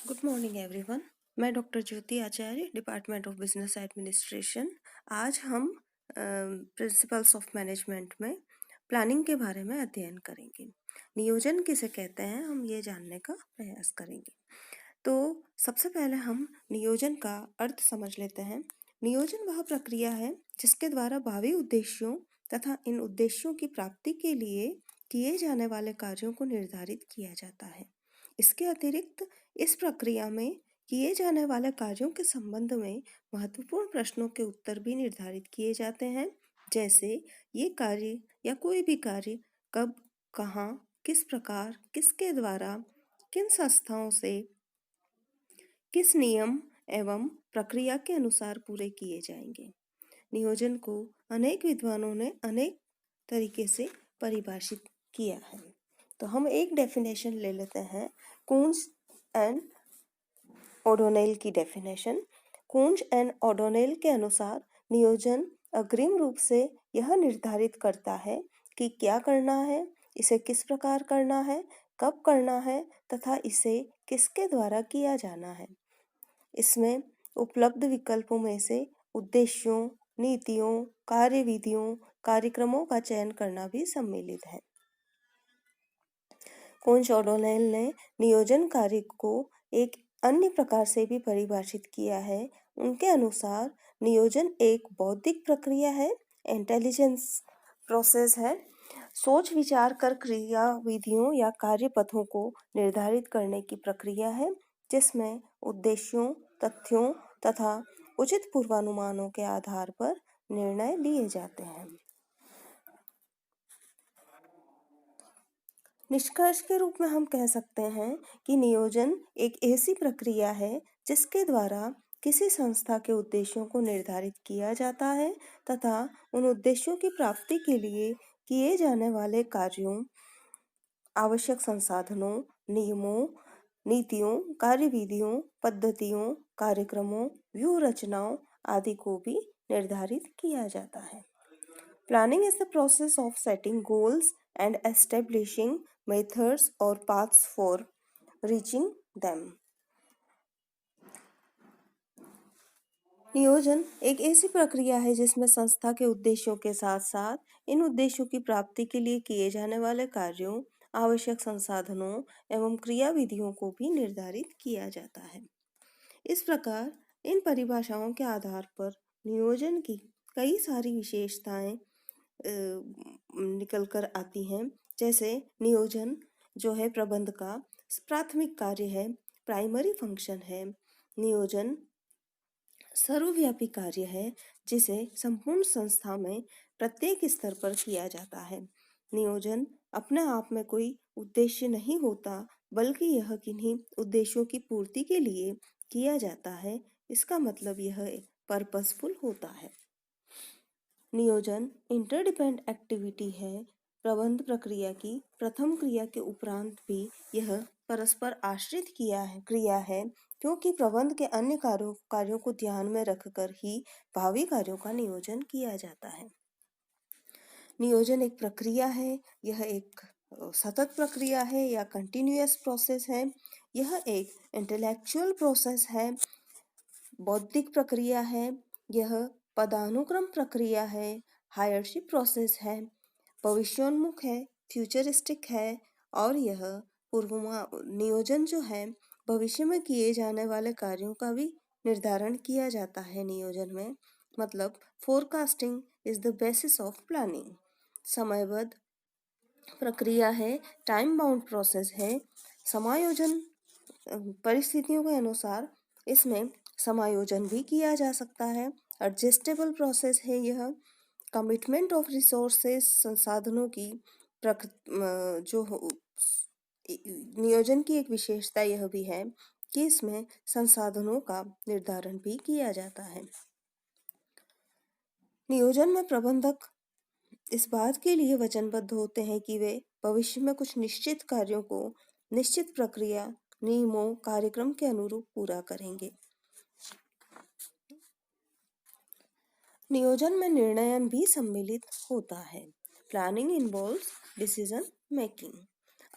Good morning everyone. मैं doctor Jyoti Acharya, department of business administration. आज हम प्रिंसिपल्स ऑफ मैनेजमेंट में प्लानिंग के बारे में अध्ययन करेंगे। नियोजन किसे कहते हैं, हम ये जानने का प्रयास करेंगे। तो सबसे पहले हम नियोजन का अर्थ समझ लेते हैं। नियोजन वह प्रक्रिया है जिसके द्वारा भावी उद्देश्यों तथा इन उद्देश्यों की प्राप्ति के लिए किए जाने वाले कार्यों को निर्धारित किया जाता है। इसके अतिरिक्त इस प्रक्रिया में किए जाने वाले कार्यों के संबंध में महत्वपूर्ण प्रश्नों के उत्तर भी निर्धारित किए जाते हैं, जैसे ये कार्य या कोई भी कार्य कब, कहाँ, किस प्रकार, किसके द्वारा, किन संस्थाओं से, किस नियम एवं प्रक्रिया के अनुसार पूरे किए जाएंगे। नियोजन को अनेक विद्वानों ने अनेक तरीके से परिभाषित किया है। तो हम एक डेफिनेशन ले लेते हैं, कून्स एंड ओडोनेल की डेफिनेशन। कून्स एंड ओडोनेल के अनुसार नियोजन अग्रिम रूप से यह निर्धारित करता है कि क्या करना है, इसे किस प्रकार करना है, कब करना है तथा इसे किसके द्वारा किया जाना है। इसमें उपलब्ध विकल्पों में से उद्देश्यों, नीतियों, कार्यविधियों, कार्यक्रमों का चयन करना भी सम्मिलित है। कून्स ओडोनेल ने नियोजन कार्य को एक अन्य प्रकार से भी परिभाषित किया है। उनके अनुसार नियोजन एक बौद्धिक प्रक्रिया है, इंटेलिजेंस प्रोसेस है, सोच विचार कर क्रियाविधियों या कार्यपथों को निर्धारित करने की प्रक्रिया है, जिसमें उद्देश्यों, तथ्यों तथा उचित पूर्वानुमानों के आधार पर निर्णय लिए जाते हैं। निष्कर्ष के रूप में हम कह सकते हैं कि नियोजन एक ऐसी प्रक्रिया है जिसके द्वारा किसी संस्था के उद्देश्यों को निर्धारित किया जाता है तथा उन उद्देश्यों की प्राप्ति के लिए किए जाने वाले कार्यों, आवश्यक संसाधनों, नियमों, नीतियों, कार्यविधियों, पद्धतियों, कार्यक्रमों, व्यूह रचनाओं आदि को भी निर्धारित किया जाता है। Planning is the process of setting goals and establishing methods or paths for reaching them. नियोजन एक ऐसी प्रक्रिया है जिसमें संस्था के उद्देश्यों के साथ साथ इन उद्देश्यों की प्राप्ति के लिए किए जाने वाले कार्यों, आवश्यक संसाधनों एवं क्रियाविधियों को भी निर्धारित किया जाता है। इस प्रकार इन परिभाषाओं के आधार पर नियोजन की कई सारी विशेषताएं निकल कर आती हैं। जैसे नियोजन जो है प्रबंध का प्राथमिक कार्य है, प्राइमरी फंक्शन है। नियोजन सर्वव्यापी कार्य है जिसे संपूर्ण संस्था में प्रत्येक स्तर पर किया जाता है। नियोजन अपने आप में कोई उद्देश्य नहीं होता, बल्कि यह किन्हीं उद्देश्यों की पूर्ति के लिए किया जाता है। इसका मतलब यह पर्पसफुल होता है। नियोजन इंटरडिपेंड एक्टिविटी है। प्रबंध प्रक्रिया की प्रथम क्रिया के उपरांत भी यह परस्पर आश्रित क्रिया है, क्योंकि प्रबंध के अन्य कार्यों को ध्यान में रखकर ही भावी कार्यों का नियोजन किया जाता है। नियोजन एक प्रक्रिया है, यह एक सतत प्रक्रिया है या कंटिन्यूअस प्रोसेस है। यह एक इंटेलेक्चुअल प्रोसेस है, बौद्धिक प्रक्रिया है, यह पदानुक्रम प्रक्रिया है, हायरशिप प्रोसेस है, भविष्योन्मुख है, फ्यूचरिस्टिक है और यह नियोजन जो है भविष्य में किए जाने वाले कार्यों का भी निर्धारण किया जाता है। नियोजन में मतलब forecasting is the basis of planning. समयबद्ध प्रक्रिया है, टाइम बाउंड प्रोसेस है। समायोजन परिस्थितियों के अनुसार इसमें समायोजन भी किया जा सकता है। एडजस्टेबल प्रोसेस है यह। कमिटमेंट ऑफ रिसोर्सेस संसाधनों की नियोजन की एक विशेषता यह भी है कि इसमें संसाधनों का निर्धारण भी किया जाता है। नियोजन में प्रबंधक इस बात के लिए वचनबद्ध होते हैं कि वे भविष्य में कुछ निश्चित कार्यों को निश्चित प्रक्रिया, नियमों, कार्यक्रम के अनुरूप पूरा करेंगे। नियोजन में निर्णयन भी सम्मिलित होता है। Planning involves decision making.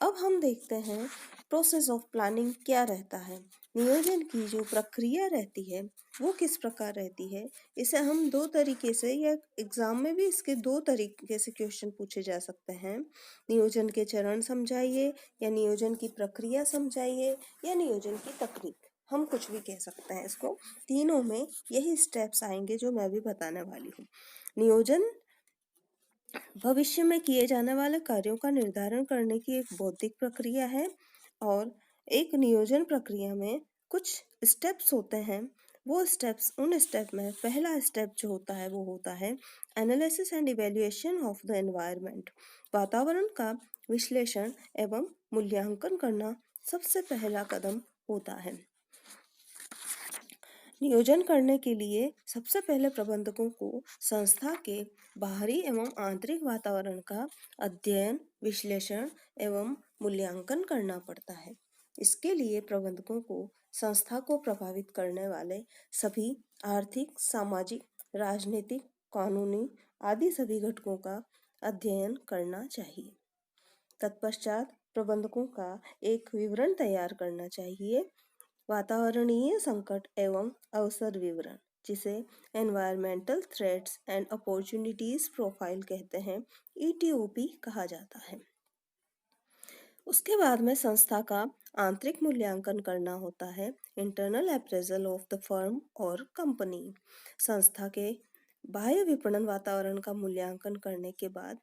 अब हम देखते हैं प्रोसेस ऑफ प्लानिंग क्या रहता है। नियोजन की जो प्रक्रिया रहती है वो किस प्रकार रहती है, इसे हम दो तरीके से या एग्जाम में भी इसके दो तरीके से क्वेश्चन पूछे जा सकते हैं। नियोजन के चरण समझाइए, या नियोजन की प्रक्रिया समझाइए, या नियोजन की तकनीक, हम कुछ भी कह सकते हैं इसको। तीनों में यही स्टेप्स आएंगे जो मैं भी बताने वाली हूँ। नियोजन भविष्य में किए जाने वाले कार्यों का निर्धारण करने की एक बौद्धिक प्रक्रिया है, और एक नियोजन प्रक्रिया में कुछ स्टेप्स होते हैं। वो स्टेप्स, उन स्टेप में पहला स्टेप जो होता है वो होता है analysis and evaluation of the environment. वातावरण का विश्लेषण एवं मूल्यांकन करना सबसे पहला कदम होता है। नियोजन करने के लिए सबसे पहले प्रबंधकों को संस्था के बाहरी एवं आंतरिक वातावरण का अध्ययन, विश्लेषण एवं मूल्यांकन करना पड़ता है। इसके लिए प्रबंधकों को संस्था को प्रभावित करने वाले सभी आर्थिक, सामाजिक, राजनीतिक, कानूनी आदि सभी घटकों का अध्ययन करना चाहिए। तत्पश्चात प्रबंधकों का एक विवरण तैयार करना चाहिए, वातावरणीय संकट एवं अवसर विवरण, जिसे environmental threats and opportunities profile कहते हैं, ETOP कहा जाता है। उसके बाद में संस्था का आंतरिक मूल्यांकन करना होता है, internal appraisal of the firm और कंपनी। संस्था के बाह्य विपणन वातावरण का मूल्यांकन करने के बाद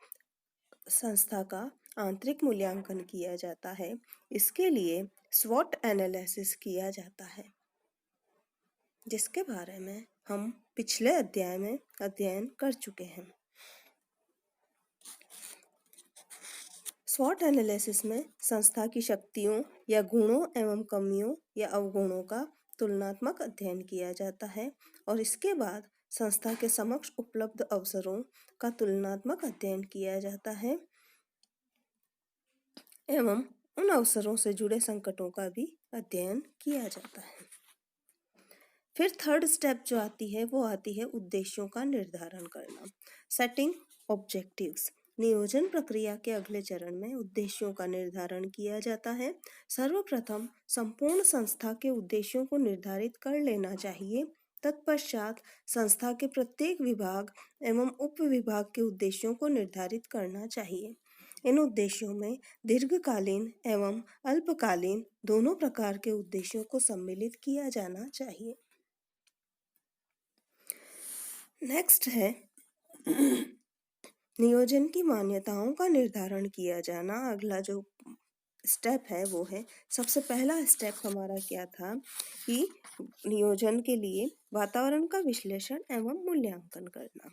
संस्था का आंतरिक मूल्यांकन किया जाता है। इसके लिए स्वॉट एनालिसिस किया जाता है, जिसके बारे में हम पिछले अध्याय में अध्ययन कर चुके हैं। स्वॉट एनालिसिस में संस्था की शक्तियों या गुणों एवं कमियों या अवगुणों का तुलनात्मक अध्ययन किया जाता है, और इसके बाद संस्था के समक्ष उपलब्ध अवसरों का तुलनात्मक अध्ययन किया जाता है एवं उन अवसरों से जुड़े संकटों का भी अध्ययन किया जाता है। फिर थर्ड स्टेप जो आती है वो आती है उद्देश्यों का निर्धारण करना, सेटिंग ऑब्जेक्टिव्स। नियोजन प्रक्रिया के अगले चरण में उद्देश्यों का निर्धारण किया जाता है। सर्वप्रथम संपूर्ण संस्था के उद्देश्यों को निर्धारित कर लेना चाहिए। तत्पश्चात संस्था के प्रत्येक विभाग एवं उप विभाग के उद्देश्यों को निर्धारित करना चाहिए। इन उद्देश्यों में दीर्घकालीन एवं अल्पकालीन दोनों प्रकार के उद्देश्यों को सम्मिलित किया जाना चाहिए। नेक्स्ट है नियोजन की मान्यताओं का निर्धारण किया जाना। अगला जो स्टेप है वो है, सबसे पहला स्टेप हमारा क्या था कि नियोजन के लिए वातावरण का विश्लेषण एवं मूल्यांकन करना।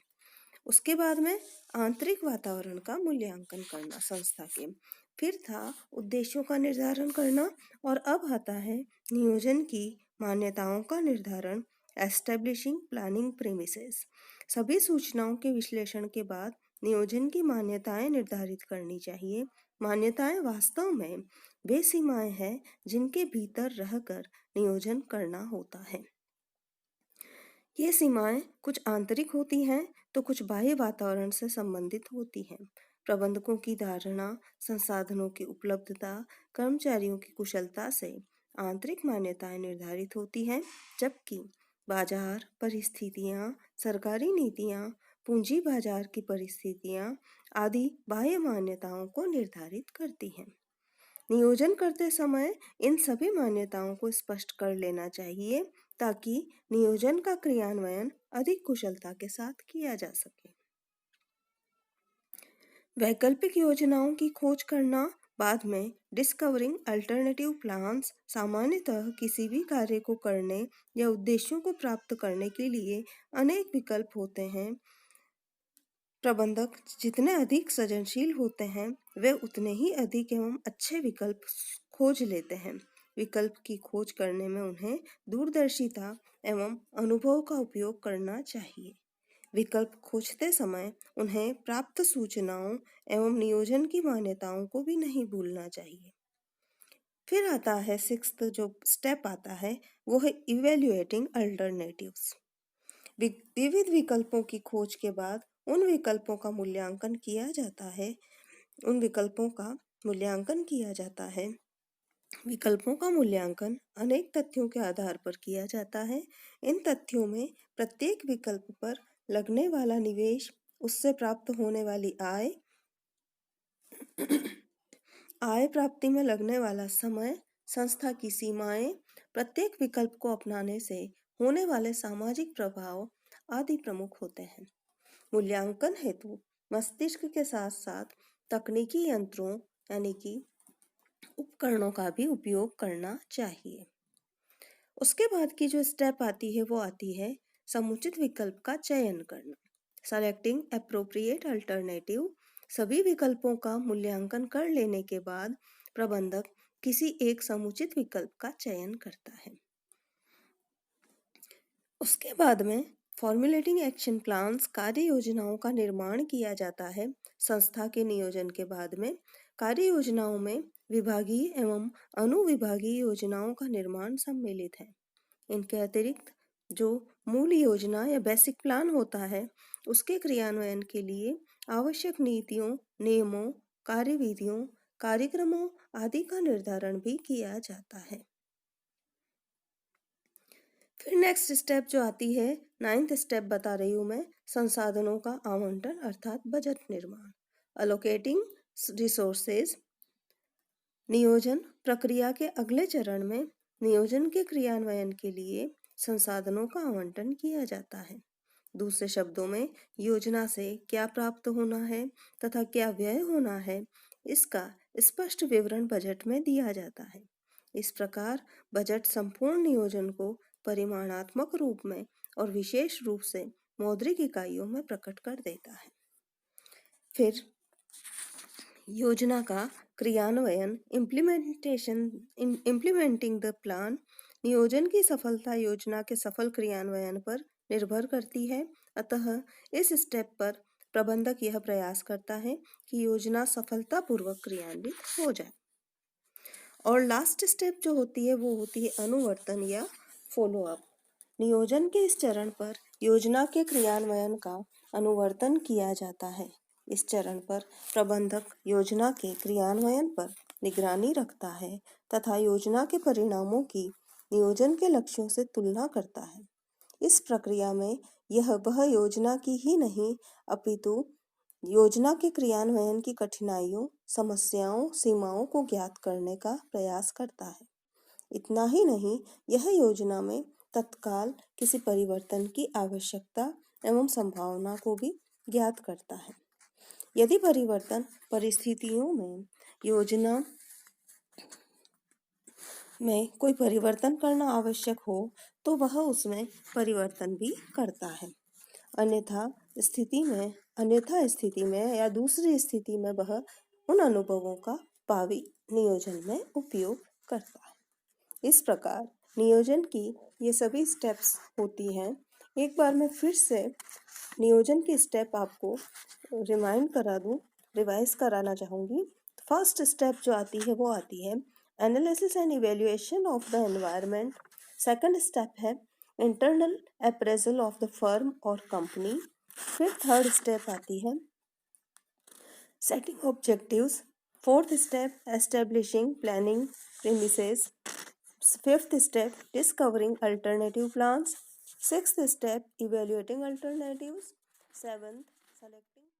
उसके बाद में आंतरिक वातावरण का मूल्यांकन करना संस्था के। फिर था उद्देश्यों का निर्धारण करना, और अब आता है नियोजन की मान्यताओं का निर्धारण, एस्टेब्लिशिंग प्लानिंग प्रीमिसेस। सभी सूचनाओं के विश्लेषण के बाद नियोजन की मान्यताएं निर्धारित करनी चाहिए। मान्यताएं वास्तव में वे सीमाएं हैं जिनके भीतर रहकर नियोजन करना होता है। ये सीमाएं कुछ आंतरिक होती हैं तो कुछ बाह्य वातावरण से संबंधित होती हैं। प्रबंधकों की धारणा, संसाधनों की उपलब्धता, कर्मचारियों की कुशलता से आंतरिक मान्यताएं निर्धारित होती हैं, जबकि बाजार परिस्थितियां, सरकारी नीतियां, पूंजी बाजार की परिस्थितियां आदि बाह्य मान्यताओं को निर्धारित करती हैं। नियोजन करते समय इन सभी मान्यताओं को स्पष्ट कर लेना चाहिए ताकि नियोजन का क्रियान्वयन अधिक कुशलता के साथ किया जा सके। वैकल्पिक योजनाओं की खोज करना, बाद में डिस्कवरिंग अल्टरनेटिव प्लान्स। सामान्यतः किसी भी कार्य को करने या उद्देश्यों को प्राप्त करने के लिए अनेक विकल्प होते हैं। प्रबंधक जितने अधिक सृजनशील होते हैं वे उतने ही अधिक एवं अच्छे विकल्प खोज लेते हैं। विकल्प की खोज करने में उन्हें दूरदर्शिता एवं अनुभव का उपयोग करना चाहिए। विकल्प खोजते समय उन्हें प्राप्त सूचनाओं एवं नियोजन की मान्यताओं को भी नहीं भूलना चाहिए। फिर आता है सिक्स्थ जो स्टेप आता है वो है इवेल्युएटिंग अल्टरनेटिव्स। विविध विकल्पों की खोज के बाद उन विकल्पों का मूल्यांकन किया जाता है। उन विकल्पों का मूल्यांकन किया जाता है। विकल्पों का मूल्यांकन अनेक तथ्यों के आधार पर किया जाता है। इन तथ्यों में प्रत्येक विकल्प पर लगने वाला निवेश, उससे प्राप्त होने वाली आय, आय प्राप्ति में लगने वाला समय, संस्था की सीमाएं, प्रत्येक विकल्प को अपनाने से होने वाले सामाजिक प्रभाव आदि प्रमुख होते हैं। मूल्यांकन हेतु मस्तिष्क के साथ साथ तकनीकी यंत्रों यानी कि उपकरणों का भी उपयोग करना चाहिए। उसके बाद की जो स्टेप आती है वो आती है समुचित विकल्प का चयन करना, सेलेक्टिंग एप्रोप्रिएट अल्टरनेटिव। सभी विकल्पों का मूल्यांकन कर लेने के बाद प्रबंधक किसी एक समुचित विकल्प का चयन करता है। उसके बाद में फॉर्मुलेटिंग एक्शन प्लान्स, कार्य योजनाओं का निर्माण किया जाता है। संस्था के नियोजन के बाद में कार्य योजनाओं में विभागीय एवं अनुविभागीय योजनाओं का निर्माण सम्मिलित है। इनके अतिरिक्त जो मूल योजना या बेसिक प्लान होता है, उसके क्रियान्वयन के लिए आवश्यक नीतियों, नियमों, कार्यविधियों, कार्यक्रमों आदि का निर्धारण भी किया जाता है। फिर नेक्स्ट स्टेप जो आती है, 9th स्टेप बता रही हूँ मैं, संसाधनों का आवंटन अर्थात बजट निर्माण, अलोकेटिंग रिसोर्सेज। नियोजन प्रक्रिया के अगले चरण में नियोजन के क्रियान्वयन के लिए संसाधनों का आवंटन किया जाता है। दूसरे शब्दों में योजना से क्या प्राप्त होना है तथा क्या व्यय होना है, इसका स्पष्ट विवरण बजट में दिया जाता है। इस प्रकार बजट संपूर्ण नियोजन को परिमाणात्मक रूप में और विशेष रूप से मौद्रिक इकाइयों में प्रकट कर देता है। फिर योजना का क्रियान्वयन, इम्प्लीमेंटिंग द प्लान। नियोजन की सफलता योजना के सफल क्रियान्वयन पर निर्भर करती है। अतः इस स्टेप पर प्रबंधक यह प्रयास करता है कि योजना सफलतापूर्वक क्रियान्वित हो जाए। और लास्ट स्टेप जो होती है वो होती है अनुवर्तन या फॉलो अप। नियोजन के इस चरण पर योजना के क्रियान्वयन का अनुवर्तन किया जाता है। इस चरण पर प्रबंधक योजना के क्रियान्वयन पर निगरानी रखता है तथा योजना के परिणामों की नियोजन के लक्ष्यों से तुलना करता है। इस प्रक्रिया में यह वह योजना की ही नहीं अपितु योजना के क्रियान्वयन की कठिनाइयों, समस्याओं, सीमाओं को ज्ञात करने का प्रयास करता है। इतना ही नहीं, यह योजना में तत्काल किसी परिवर्तन की आवश्यकता एवं संभावना को भी ज्ञात करता है। यदि परिवर्तन परिस्थितियों में योजना में कोई परिवर्तन करना आवश्यक हो तो वह उसमें परिवर्तन भी करता है। अन्यथा स्थिति में या दूसरी स्थिति में वह उन अनुभवों का भावी नियोजन में उपयोग करता है। इस प्रकार नियोजन की ये सभी स्टेप्स होती हैं। एक बार मैं फिर से नियोजन की स्टेप आपको रिवाइज कराना चाहूँगी। फर्स्ट स्टेप जो आती है वो आती है analysis and evaluation of the environment. Second step है internal appraisal of the firm और कंपनी। फिर थर्ड स्टेप आती है setting objectives. Fourth step establishing planning premises. Fifth step discovering alternative plans. Sixth step evaluating alternatives. Seventh selecting